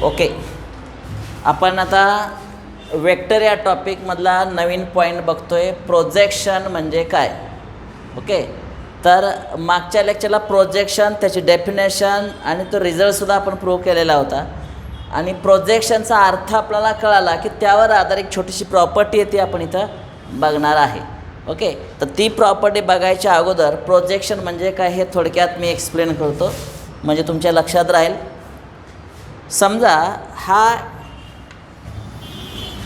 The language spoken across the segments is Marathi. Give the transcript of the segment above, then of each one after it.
ओके, आपण आता वेक्टर या टॉपिकमधला नवीन पॉईंट बघतोय. प्रोजेक्शन म्हणजे काय. ओके, तर मागच्या लेक्चरला प्रोजेक्शन, त्याची डेफिनेशन आणि तो रिझल्टसुद्धा आपण प्रूव्ह केलेला होता. आणि प्रोजेक्शनचा अर्थ आपल्याला कळाला की त्यावर आधारित एक छोटीशी प्रॉपर्टी आहे ती आपण इथं बघणार आहे. ओके, तर ती प्रॉपर्टी बघायच्या अगोदर प्रोजेक्शन म्हणजे काय हे थोडक्यात मी एक्सप्लेन करतो म्हणजे तुमच्या लक्षात राहील. समजा हा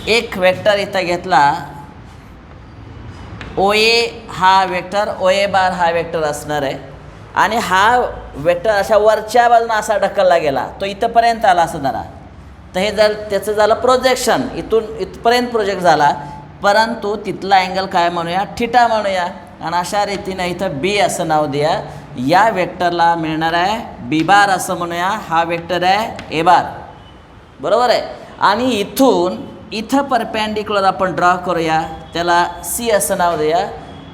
एक वेक्टर इथं घेतला, ओ ए हा वेक्टर, ओ ए बार हा वेक्टर असणार आहे आणि हा वेक्टर अशा वरच्या बाजूने असा ढकलला गेला, तो इथंपर्यंत आला असं धरा. तर हे त्याचं झालं प्रोजेक्शन, इथपर्यंत प्रोजेक्ट झाला, परंतु तिथला अँगल काय म्हणूया, थिटा म्हणूया. आणि अशा रीतीनं इथं बी असं नाव द्या. या वेक्टरला मिळणार आहे बी बार असं म्हणूया. हा वेक्टर आहे ए बार, बरोबर आहे. आणि इथं परपॅन्डिक्युलर आपण ड्रॉ करूया, त्याला सी असं नाव देऊया.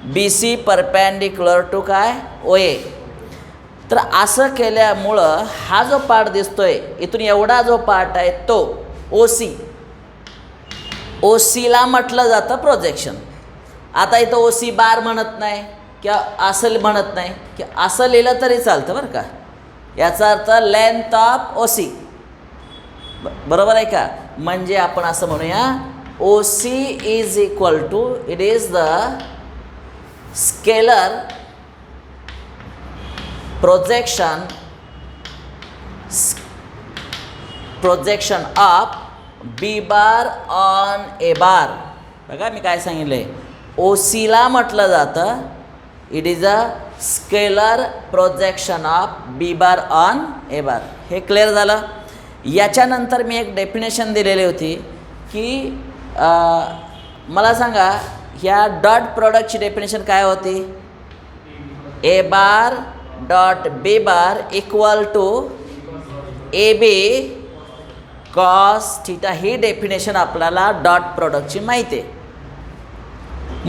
बी सी परपॅन्डिक्युलर टू काय, ओ ए. तर असं केल्यामुळं हा जो पार्ट दिसतोय इथून एवढा जो पार्ट आहे तो ओ सी, ओ सीला म्हटलं जातं प्रोजेक्शन. आता इथं ओ सी बार म्हणत नाही किंवा असं म्हणत नाही, की असं लिहिलं तरी चालतं बरं का. याचा अर्थ लेंथ ऑफ ओ सी, बरोबर आहे का. म्हणजे आपण असं म्हणूया O C is equal to, it is the scalar projection of B bar on A bar. बघा मी काय सांगितलं आहे, ओ सीला म्हटलं जातं it is a scalar projection of B bar on A bar. हे क्लिअर झालं. याच्यानंतर मी एक डेफिनेशन दिलेली होती की मला सांगा ह्या डॉट प्रॉडक्टची डेफिनेशन काय होती. A bar dot B bar equal to A B cos theta. ही डेफिनेशन आपल्याला डॉट प्रॉडक्टची माहिती आहे.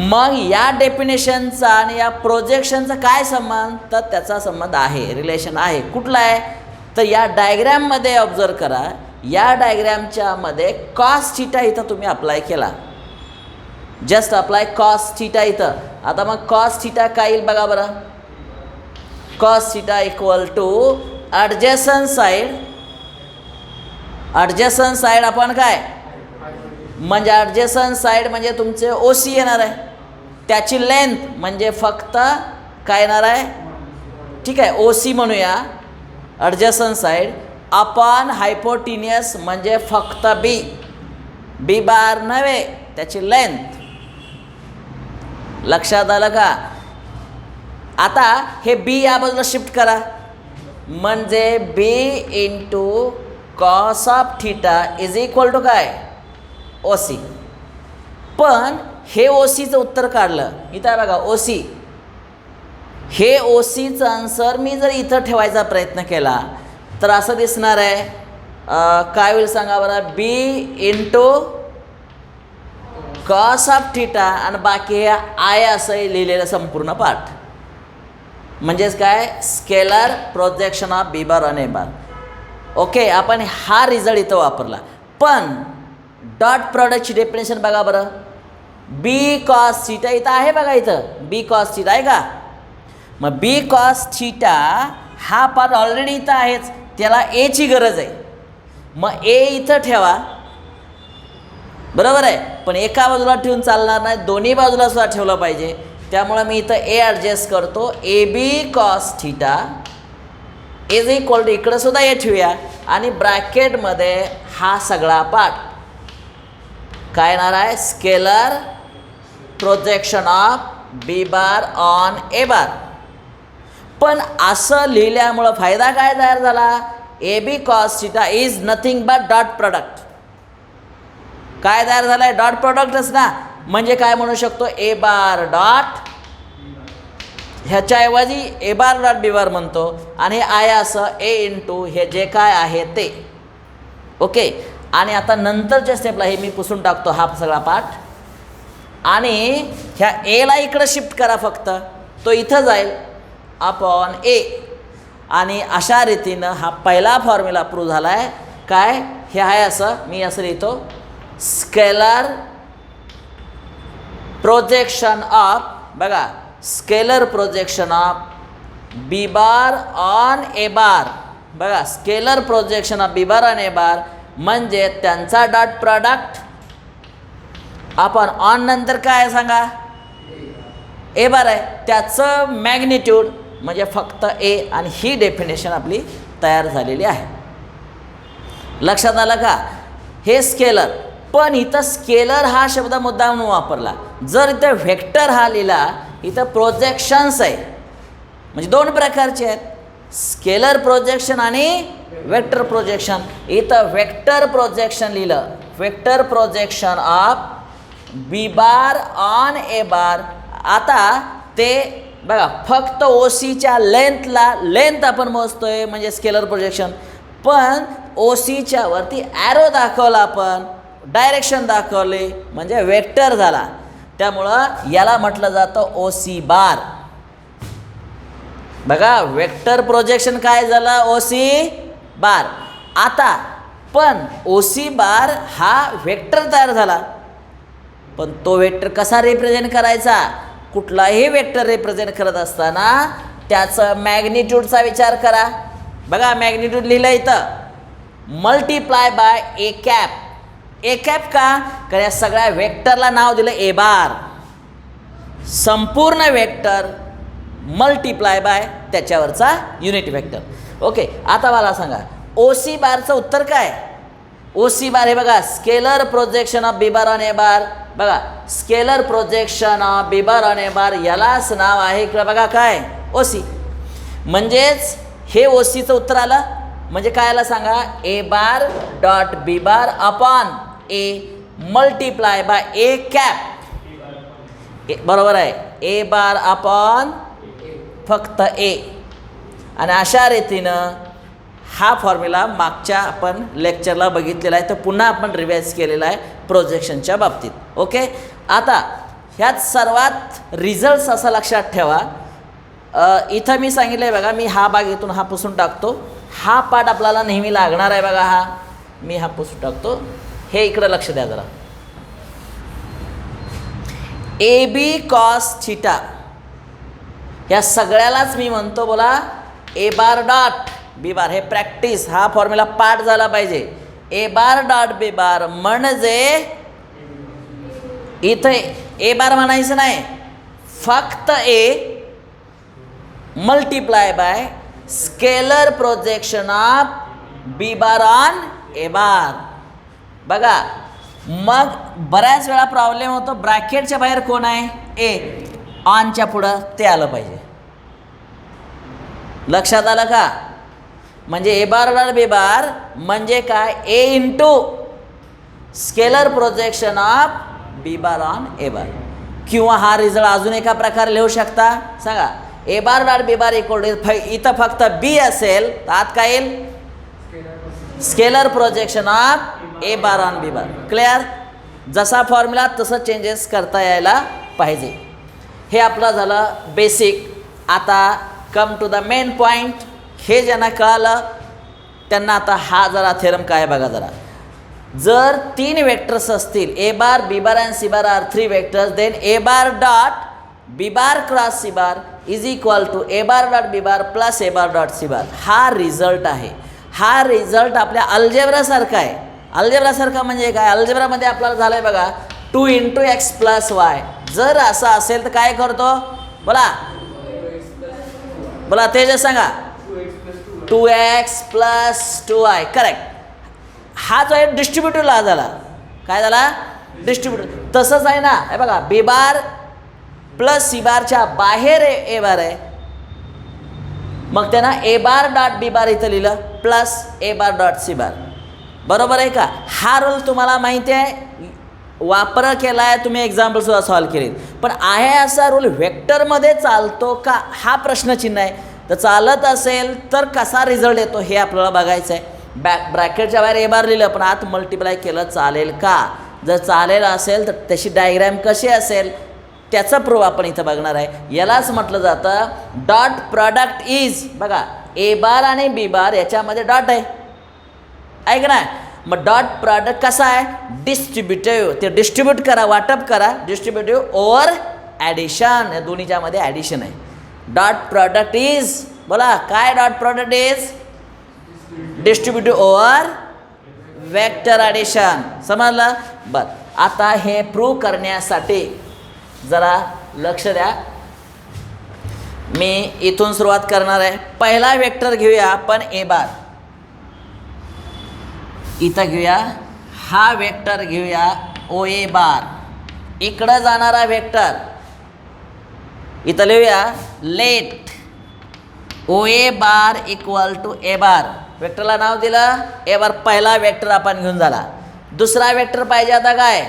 मग या डेफिनेशनचा आणि या प्रोजेक्शनचा काय संबंध, तर त्याचा संबंध आहे, रिलेशन आहे. कुठला आहे, तर या डायग्रॅममध्ये ऑब्झर्व करा. या डायग्रॅमच्या मध्ये कॉस थिटा इथं तुम्ही अप्लाय केला, जस्ट अप्लाय कॉस थिटा इथं. आता मग कॉस थिटा काय येईल बघा बरं. Cos theta equal to adjacent side आपण काय, म्हणजे ॲडजसंट साईड म्हणजे तुमचे ओ सी येणार आहे, त्याची लेंथ म्हणजे फक्त काय येणार आहे, ठीक आहे, ओ सी म्हणूया ॲडजसंट साईड, अपॉन हायपोटिनियस म्हणजे फक्त बी, बी बार नव्हे त्याची लेंथ. लक्षात आलं का. आता हे बी या बाजूला शिफ्ट करा, म्हणजे B into cos of theta is equal to काय, ओ सी. पण हे ओ सीचं उत्तर काढलं इथं आहे बघा, ओ सी. हे ओ सीचं आन्सर मी जर इथं ठेवायचा प्रयत्न केला तर असं दिसणार आहे, काय होईल सांगा बरं. बी इंटू कॉस ऑफ थिटा आणि बाकी हे आय असं लिहिलेलं संपूर्ण पार्ट, म्हणजेच काय, scalar projection of B bar on A bar. Okay, आपण हा रिझल्ट इथं वापरला. पण डॉट प्रॉडक्टची डेफिनेशन बघा बरं. बी कॉस थिटा इथं आहे बघा, इथं बी कॉस थिटा आहे का. मग बी कॉस थिटा हा पार्ट ऑलरेडी इथं आहेच, त्याला एची गरज आहे. मग ए इथं ठेवा, बरोबर आहे. पण एका बाजूला ठेवून चालणार नाही, दोन्ही बाजूला सुद्धा ठेवलं पाहिजे. त्यामुळे मी इथं ए ॲडजस्ट करतो. A B cos theta is equal to, इकडं सुद्धा ए ठेवूया आणि ब्रॅकेटमध्ये हा सगळा पार्ट काय येणार आहे, scalar projection of B bar on A bar. पण असं लिहिल्यामुळं फायदा काय तयार झाला, A B cos theta is nothing but dot product. काय तयार झालं आहे, डॉट प्रॉडक्टच ना. म्हणजे काय म्हणू शकतो, ए बार डॉट, ह्याच्याऐवजी ए बार डॉट बी बार म्हणतो आणि आय असं ए इंटू हे जे काय आहे ते. ओके, आणि आता नंतरच्या स्टेपला हे मी पुसून टाकतो हा सगळा पार्ट आणि ह्या एला इकडं शिफ्ट करा फक्त, तो इथं जाईल अपॉन ए. आणि अशा रीतीनं हा पहिला फॉर्म्युला प्रूव्ह झाला आहे. काय, हे आहे असं, मी असं लिहितो, स्केलर प्रोजेक्शन ऑफ, बघा, scalar projection of B bar on A bar, बघा, scalar projection of B bar on A bar म्हणजे त्यांचा डॉट प्रॉडक्ट आपण ऑन नंतर काय आहे सांगा, ए बार आहे, त्याचं मॅग्निट्यूड म्हणजे फक्त ए, आणि ही डेफिनेशन आपली तयार झालेली आहे. लक्षात आलं का? हे स्केलर. पण इथं स्केलर हा शब्द मुद्दाम वापरला. जर इथं व्हेक्टर हा लिहिला, इथं प्रोजेक्शन्स आहे, म्हणजे दोन प्रकारचे आहेत, स्केलर प्रोजेक्शन आणि वेक्टर प्रोजेक्शन. इथं वेक्टर प्रोजेक्शन लिहिलं, vector projection of B bar on A bar. आता ते बघा, फक्त ओ सीच्या लेंथला, लेंथ आपण मोजतोय म्हणजे स्केलर प्रोजेक्शन, पण ओ सीच्या वरती ॲरो दाखवला, आपण डायरेक्शन दाखवले म्हणजे वेक्टर झाला. त्यामुळं याला म्हटलं जातं ओ सी बार. बघा, वेक्टर प्रोजेक्शन काय झालं, ओ सी बार. आता पण ओ सी बार हा वेक्टर तयार झाला, पण तो वेक्टर कसा रिप्रेझेंट करायचा? कुठलाही वेक्टर रिप्रेझेंट करत असताना त्याचं मॅग्निट्यूडचा विचार करा. बघा, मॅग्निट्यूड लिहिलं इथं, multiply by A cap. A cap का? कारण या सगळ्या वेक्टरला नाव दिलं ए बार. संपूर्ण वेक्टर मल्टिप्लाय बाय त्याच्यावरचा युनिट वेक्टर. ओके, आता मला सांगा ओ सी बारचं उत्तर काय? ओ सी बार हे बघा, scalar projection of B bar on A bar. बघा, scalar projection of B bar on A bar यालाच नाव आहे इकडं बघा काय, ओ सी. म्हणजेच हे ओ सीचं उत्तर आलं. म्हणजे काय आलं सांगा, A bar dot B bar upon A multiply by A cap. बरोबर आहे, ए बार अपॉन फक्त ए. आणि अशा रीतीनं हा फॉर्म्युला मागच्या आपण लेक्चरला बघितलेला आहे, तर पुन्हा आपण रिवाइज केलेला आहे प्रोजेक्शनच्या बाबतीत. ओके, आता ह्यात सर्वात रिझल्ट्स असा लक्षात ठेवा. इथं मी सांगितलं आहे बघा, मी हा भाग इथून हा पुसून टाकतो. हा पार्ट आपल्याला नेहमी लागणार आहे बघा, हा मी हा पुसून टाकतो. हे इकडं लक्ष द्या जरा. ए बी कॉस थिटा ह्या सगळ्यालाच मी म्हणतो बोला ए बार डॉट बी बार. हे प्रॅक्टिस, हा फॉर्म्युला पाठ झाला पाहिजे. ए बार डॉट बी बार म्हणजे इथे ए बार म्हणायचं नाही, फक्त A multiply by scalar projection of B bar on A bar. बघा, मग बऱ्याच वेळा प्रॉब्लेम होतो, ब्रॅकेटच्या बाहेर कोण आहे, ए, ऑनच्या पुढं ते आलं पाहिजे. लक्षात आलं का? म्हणजे ए बार डॉट बी बार म्हणजे काय, A into scalar projection of B bar on A bar. किंवा हा रिझल्ट अजून एका प्रकारे लिहू शकता, सांगा, A bar dot B bar equal to, इथं फक्त बी असेल तर आत काय येईल, scalar projection of A bar on B bar. Clear? जसा फॉर्म्युला तसं चेंजेस करता यायला पाहिजे. हे आपलं झालं बेसिक. आता come to the main point. हे ज्यांना कळालं त्यांना आता हा जरा थेरम काय बघा जरा. जर तीन वेक्टर्स असतील, A bar B bar and C bar are three vectors, then A bar dot B bar cross C bar is equal to A bar dot B bar plus A bar dot C bar. हा रिझल्ट आहे. हा रिझल्ट आपल्या अल्जेब्रासारखा आहे. अल्जेब्रासारखा म्हणजे काय, अल्जेब्रामध्ये आपल्याला झालं आहे बघा 2 इंटू एक्स प्लस वाय. जर असं असेल तर काय करतो बोला, बोला तेजस सांगा, 2x प्लस 2y. करेक्ट. हा जो आहे डिस्ट्रीब्युटिव्ह ला झाला. काय झाला, डिस्ट्रीब्युटिव्ह. तसंच आहे ना, हे बघा, बी बार प्लस सी बारच्या बाहेर ए बार आहे, मग त्यांना ए बार डॉट बी बार इथं लिहिलं plus A bar dot C बार. बरोबर आहे का? हा रूल तुम्हाला माहिती आहे, वापर केला आहे, तुम्ही एक्झाम्पलसुद्धा सॉल्व केले. पण आहे असा रूल व्हेक्टरमध्ये चालतो का, हा प्रश्नचिन्ह आहे. तर चालत असेल तर कसा रिझल्ट येतो हे आपल्याला बघायचं आहे. ब्रॅकेटच्या बाहेर ए बार लिहिलं पण आत मल्टिप्लाय केलं चालेल का? जर चालेल असेल तर त्याची डायग्रॅम कशी असेल त्याचा प्रूफ आपण इथं बघणार आहे. यालाच म्हटलं जातं डॉट प्रॉडक्ट इज. बघा, ए बार आणि बी बार याच्यामध्ये डॉट आहे, ऐक ना. मग डॉट प्रॉडक्ट कसा आहे, डिस्ट्रीब्युटिव्ह. ते डिस्ट्रीब्यूट करा, वाटप करा, डिस्ट्रीब्युटिव्ह ओव्हर ॲडिशन. या दोन्हीच्या मध्ये ॲडिशन आहे. डॉट प्रॉडक्ट इज, बोला काय dot product is, distributive over vector addition. समजलं. बरं, आता हे प्रूव्ह करण्यासाठी जरा लक्ष द्या. मी इथून सुरुवात करणार आहे. पहिला वेक्टर घेऊया आपण ए बार. इथं घेऊया हा वेक्टर घेऊया ओ ए बार. इकडं जाणारा वेक्टर इथं लिहूया let O A bar equal to A bar. वेक्टरला नाव दिलं ए बार. पहिला वेक्टर आपण घेऊन झाला. दुसरा वेक्टर पाहिजे आता काय,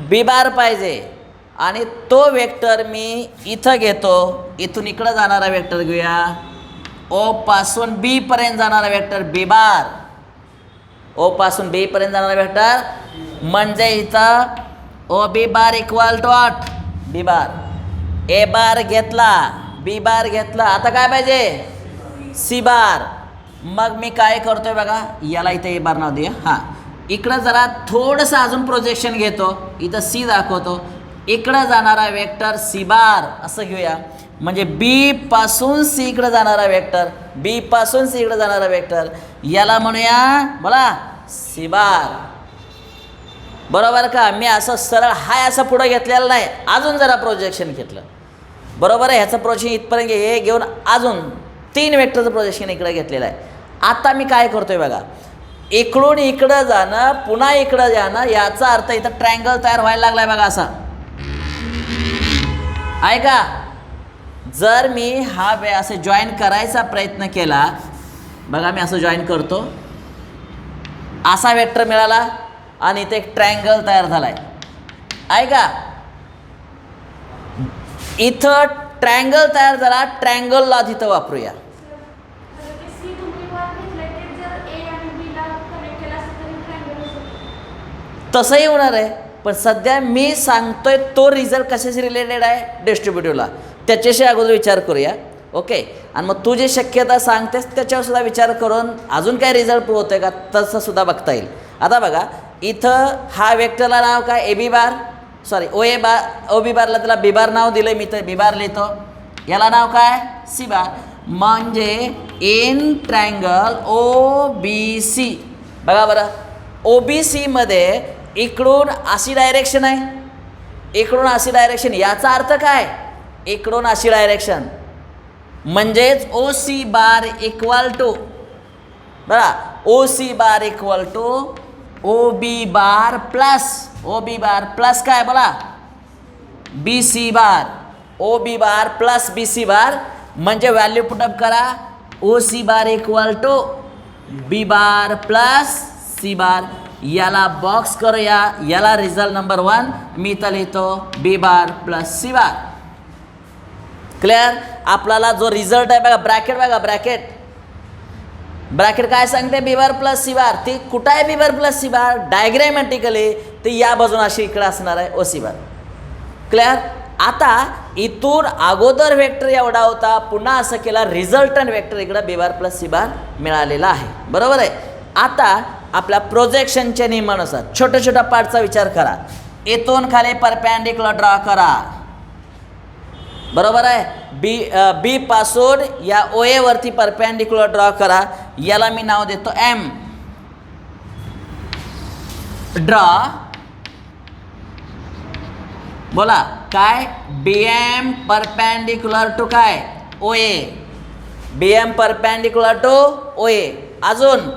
बी बार पाहिजे. आणि तो वेक्टर मी इथं घेतो. इथून इकडं जाणारा वेक्टर घेऊया ओ पासून बी पर्यंत जाणारा वेक्टर बी बार. ओ पासून बी पर्यंत जाणारा वेक्टर म्हणजे इथं O B bar equal to what, B bar. A bar घेतला, बी बार घेतला, आता काय पाहिजे, सी बार. मग मी काय करतोय बघा, याला इथे ए बार नाव दे. हां, इकडं जरा थोडंसं अजून प्रोजेक्शन घेतो. इथं सी दाखवतो. इकडं जाणारा वेक्टर सी बार असं घेऊया. म्हणजे बी पासून सी इकडं जाणारा वेक्टर, बी पासून सी इकडं जाणारा वेक्टर, याला म्हणूया बोला सी बार. बरोबर का. मी असं सरळ हाय असं पुढं घेतलेलं नाही, अजून जरा प्रोजेक्शन घेतलं. बरोबर आहे. ह्याचं प्रोजेक्शन इथपर्यंत हे घेऊन अजून 3 वेक्टरचं प्रोजेक्शन इकडं घेतलेलं आहे. आता मी काय करतोय बघा, इकडून इकडं जाणं पुन्हा इकडं जाणं, याचा अर्थ इथं ट्रायंगल तयार व्हायला लागलाय बघा असा आहे का. जर मी हा असं जॉईन करायचा प्रयत्न केला बघा, मी असं जॉईन करतो, असा वेक्टर मिळाला आणि इथे एक ट्रायंगल तयार झालाय आहे का. इथं ट्रायंगल तयार झाला, ट्रायंगलला तिथं वापरूया. तसंही होणार आहे, पण सध्या मी सांगतोय तो रिझल्ट कशाशी रिलेटेड आहे, डिस्ट्रीब्युटिव्हला. त्याच्याशी अगोदर विचार करूया. ओके. आणि मग तू जे शक्यता सांगतेस त्याच्यावर सुद्धा विचार करून अजून काय रिझल्ट प्रूव्ह होतोय का तसं सुद्धा बघता येईल. आता बघा, इथं हा वेक्टरला नाव काय, A B bar, sorry O A bar, O बी बारला त्याला बी बार नाव दिलं, मी तर बी बार लिहितो. याला नाव काय, सी बार. म्हणजे in triangle O B C, बघा बरं, ओ बी सीमध्ये इकडून अशी डायरेक्शन आहे, इकडून अशी डायरेक्शन. याचा अर्थ काय, इकडून अशी डायरेक्शन म्हणजेच O C bar equal to, बघा O C bar equal to O B bar plus, O B bar plus काय बोला, B C bar. O B bar plus B C bar म्हणजे व्हॅल्यू पुटअप करा, O C bar equal to B bar plus C bar. याला बॉक्स करूया, याला रिझल्ट नंबर 1 मी इथं लिहितो बी बार प्लस सी बार. क्लिअर. आपल्याला जो रिझल्ट आहे बघा, ब्रॅकेट बघा, ब्रॅकेट, ब्रॅकेट काय सांगते, बी बार प्लस सी बार. ती कुठं आहे बी बार प्लस सी बार, डायग्रॅमॅटिकली ती या बाजून अशी इकडे असणार आहे ओ सी बार. क्लिअर. आता इथून अगोदर वेक्टर एवढा होता, पुन्हा असं केला, रिझल्टंट वेक्टर इकडं बी बार प्लस सी बार मिळालेला आहे. बरोबर आहे. आता आपल्या प्रोजेक्शनच्या नियमानुसार छोट्या छोट्या पार्टचा विचार करा. इथून खाली परपॅन्डिक्युलर ड्रॉ करा. बरोबर आहे. बी पासून या ओ ए वरती परपॅन्डिक्युलर ड्रॉ करा. याला मी नाव देतो एम. ड्रॉ, बोला काय, बी एम परपॅन्डिक्युलर टू काय, ओ ए. बी एम परपॅन्डिक्युलर टू ओ ए. अजून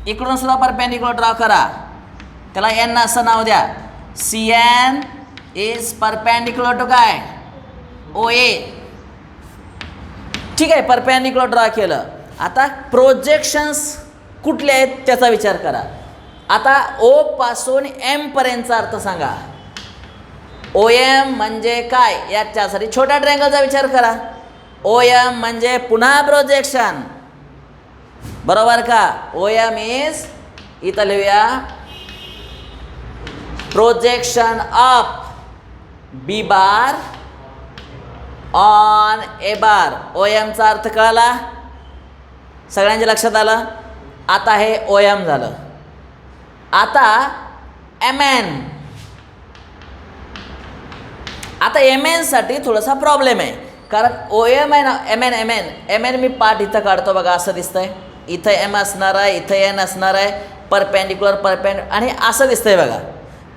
इकडून सुद्धा परपॅन्डिक्युलर ड्रॉ करा, त्याला एन असं नाव द्या. C N is perpendicular to काय, ओ ए. ठीक आहे, परपॅन्डिक्युलर ड्रॉ केलं. आता प्रोजेक्शन्स कुठले आहेत त्याचा विचार करा. आता ओ पासून एम पर्यंतचा अर्थ सांगा. ओ एम म्हणजे काय, याच्यासाठी छोट्या ट्रायंगलचा विचार करा. ओ एम म्हणजे पुन्हा प्रोजेक्शन. बरोबर का. ओ एम इज, इथं लिहूया projection of B bar on A bar. O एमचा अर्थ कळाला, सगळ्यांच्या लक्षात आलं. आता हे ओ एम झालं. आता एम एन, आता एम एनसाठी थोडासा प्रॉब्लेम आहे, कारण ओ एम आहे ना, एम एन मी पार्ट इथं काढतो बघा, असं दिसतंय, इथं एम असणार आहे, इथं एन असणार आहे, परपेंडिक्युलर आणि असं दिसतंय बघा.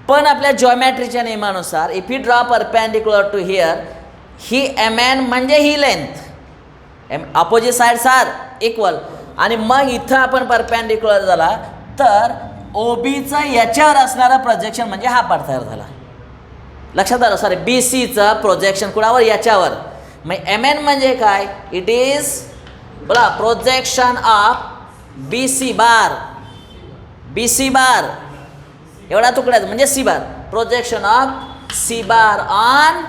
पण आपल्या जॉमेट्रीच्या नियमानुसार if you draw perpendicular to here, ही एम एन म्हणजे ही length, opposite sides are equal, आणि मग इथं आपण परपेंडिक्युलर झाला तर ओ बीचं याच्यावर असणारं प्रोजेक्शन म्हणजे हा पार्ट तयार झाला. लक्षात आलं? सॉरी, बी सीचं प्रोजेक्शन कुणावर? याच्यावर. मग एम एन म्हणजे काय? इट इज बोला projection of B C bar, B C bar एवढा तुकड्यात म्हणजे C bar, projection of C bar on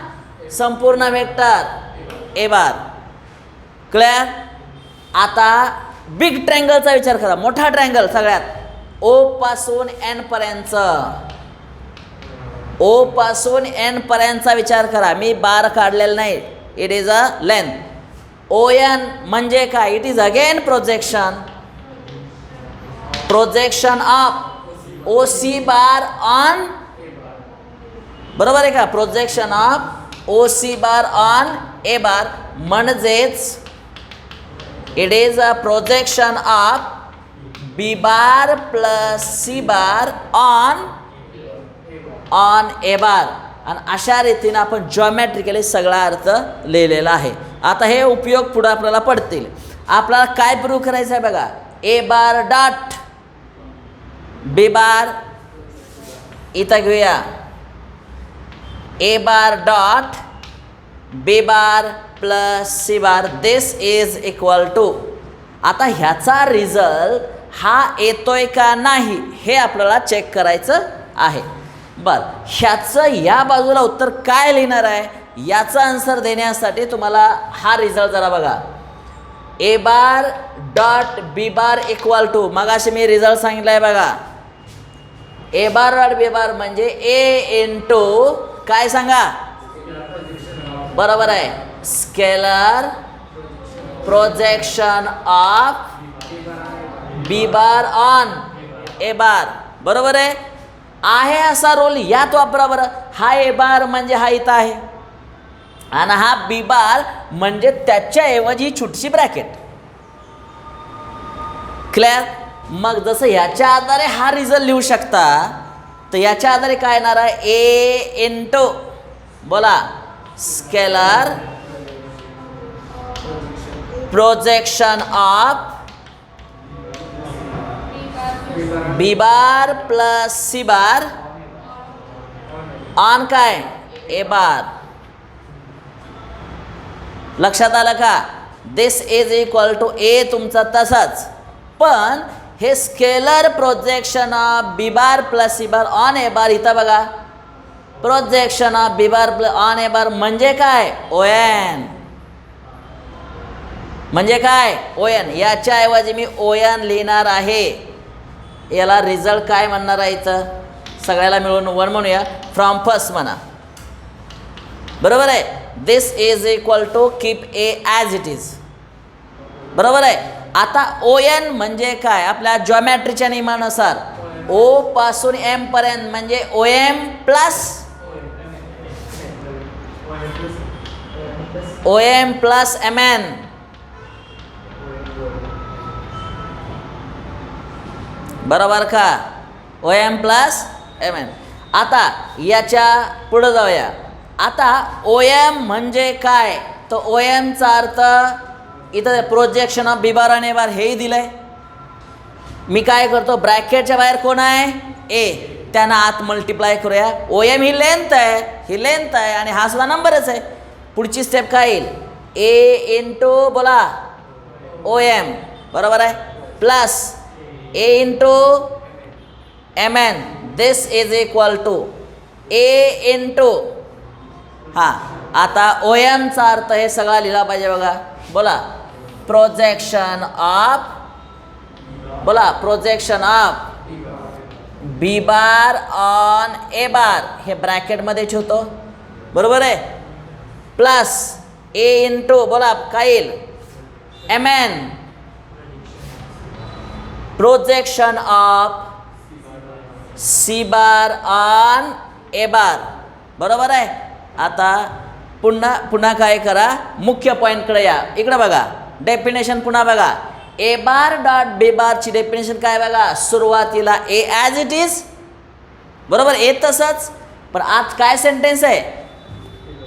संपूर्ण वेक्टर ए बार. क्लिअर? आता बिग ट्रँगलचा विचार करा, मोठा ट्रँगल सगळ्यात, ओ पासून एन पर्यंत, ओ पासून एन पर्यंतचा विचार करा. मी बार काढलेला नाही, it is a length. O N म्हणजे काय? It is again projection of O C bar on, बरोबर आहे का? Projection of O C bar on A bar, म्हणजेच it is a projection of B bar plus C bar on A bar. आणि अशा रीतीनं आपण जॉमेट्रिकली सगळा अर्थ लिहिलेला आहे. आता हे उपयोग पुढे आपल्याला पडतील. आपल्याला काय प्रूव्ह करायचं आहे बघा, A bar dot B bar, इथं घेऊया, A bar dot B bar plus C bar, this is equal to. आता ह्याचा रिझल्ट हा येतोय का नाही हे आपल्याला चेक करायचं आहे. बरं, ह्याचं या बाजूला उत्तर काय लिहिणार आहे याचा आन्सर देण्यासाठी तुम्हाला हा रिझल्ट जरा बघा. A bar dot B bar equal to, मगाशी मी रिझल्ट सांगितलं आहे बघा, A bar dot B bar म्हणजे ए इंटू काय सांगा, बरोबर आहे, scalar projection of B bar on A bar. बरोबर आहे असा रोल यात वापरा बरं. हा ए बार म्हणजे हा इथं आहे आणि हा बी बार म्हणजे त्याच्याऐवजी छोटीशी ब्रॅकेट. क्लिअर? मग जसं ह्याच्या आधारे हा रिझल्ट लिहू शकता, तर याच्या आधारे काय येणार आहे, ए इंटू बोला scalar projection of B bar plus C bar on काय ए बार. लक्षात आलं का? This is equal to A तुमचा तसाच, पण हे scalar projection of B bar plus C bar on A bar, इथं बघा projection of B bar plus on A bar म्हणजे काय, ओ एन. म्हणजे काय, ओ एन. याच्याऐवजी मी ओ एन लिहिणार आहे. याला रिझल्ट काय म्हणणार आहे इथं, सगळ्याला मिळून वन म्हणूया, फ्रॉम फर्स्ट म्हणा. बरोबर आहे. This is equal to keep A as it is. बरोबर आहे. आता ओ एन म्हणजे काय, आपल्या जॉमेट्रीच्या नियमानुसार ओ पासून एम पर्यंत म्हणजे O M plus M N. बरोबर का? O M plus M N. आता याच्या पुढं जाऊया. आता ओ एम म्हणजे काय, तर ओ एमचा अर्थ इथं प्रोजेक्शन ऑफ बी बार आणि ए बार हेही दिलं आहे. मी काय करतो, ब्रॅकेटच्या बाहेर कोण आहे, ए, त्यांना आत मल्टिप्लाय करूया. ओ एम ही लेंथ आहे आणि हा सुद्धा नंबरच आहे. पुढची स्टेप काय येईल, ए इंटू बोला ओ एम, बरोबर आहे, plus A into M N. This is equal to A into, हां आता ओ एमचा अर्थ हे सगळा लिहिला पाहिजे बघा. बोला projection of B bar on A bar, हे ब्रॅकेटमध्ये ठेवतो. बरोबर आहे. प्लस ए इंटू बोला काय येईल, M N projection of C bar on A bar. बरोबर आहे. आता पुन्हा काय करा, मुख्य पॉईंटकडे या. इकडे बघा, डेफिनेशन पुन्हा बघा. ए बार डॉट बी बारची डेफिनेशन काय बघा, सुरुवातीला ए ॲज इट इज, बरोबर, ए तसंच, पण आत काय सेंटेन्स आहे,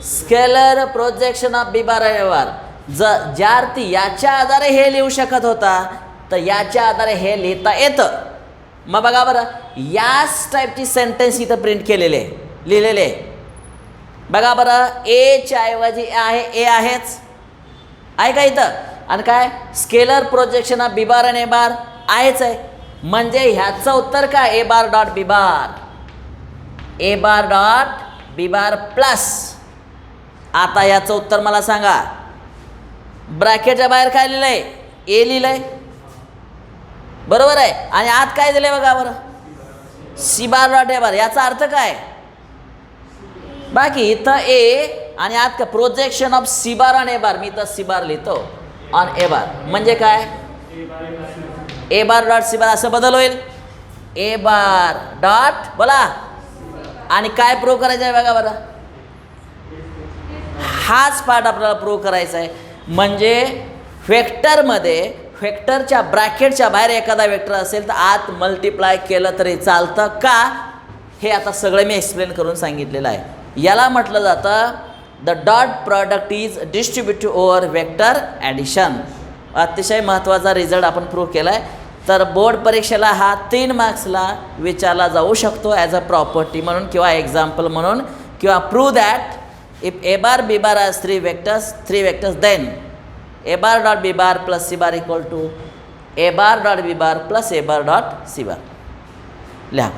scalar projection of B bar A bar. ज्या अर्थी याच्या आधारे हे लिहू शकत होता, तर याच्या आधारे हे लिहिता येतं. मग बघा बरं, याच टाईपची सेंटेन्स इथं प्रिंट केलेले लिहिलेले. बघा बरं, एच्या ऐवजी आहे ए आहेच आहे का इथं, आणि काय scalar projection of B bar आणि ए बार आहेच आहे. म्हणजे ह्याचं उत्तर काय, A bar dot B bar, A bar dot B bar plus. आता याचं उत्तर मला सांगा, ब्रॅकेटच्या बाहेर काय लिहिलं आहे, ए लिहिलं आहे, बरोबर आहे, आणि आत काय दिलं आहे बघा बरं, सी बार डॉट ए बार. याचा अर्थ काय, बाकी इथं ए आणि आत का projection of C bar on A bar, मी इथं सी बार लिहितो ऑन ए बार, म्हणजे काय ए बार डॉट सी बार असं बदल होईल. ए बार डॉट बोला, आणि काय प्रूव्ह करायचं आहे बघा बरं, हाच पार्ट आपल्याला प्रूव्ह करायचा आहे. म्हणजे वेक्टरमध्ये वेक्टरच्या ब्रॅकेटच्या बाहेर एखादा वेक्टर असेल तर आत मल्टिप्लाय केलं तरी चालतं का, हे आता सगळं मी एक्सप्लेन करून सांगितलेलं आहे. याला म्हटलं जातं the dot product is distributive over vector addition. अतिशय महत्त्वाचा रिझल्ट आपण प्रूव्ह केला आहे. तर बोर्ड परीक्षेला हा 3 मार्क्सला विचारला जाऊ शकतो ॲज अ प्रॉपर्टी म्हणून किंवा एक्झाम्पल म्हणून, किंवा prove that if A bar B bar has 3 vectors then A bar dot B bar plus C bar equal to A bar dot B bar plus A bar dot C bar. लिहा.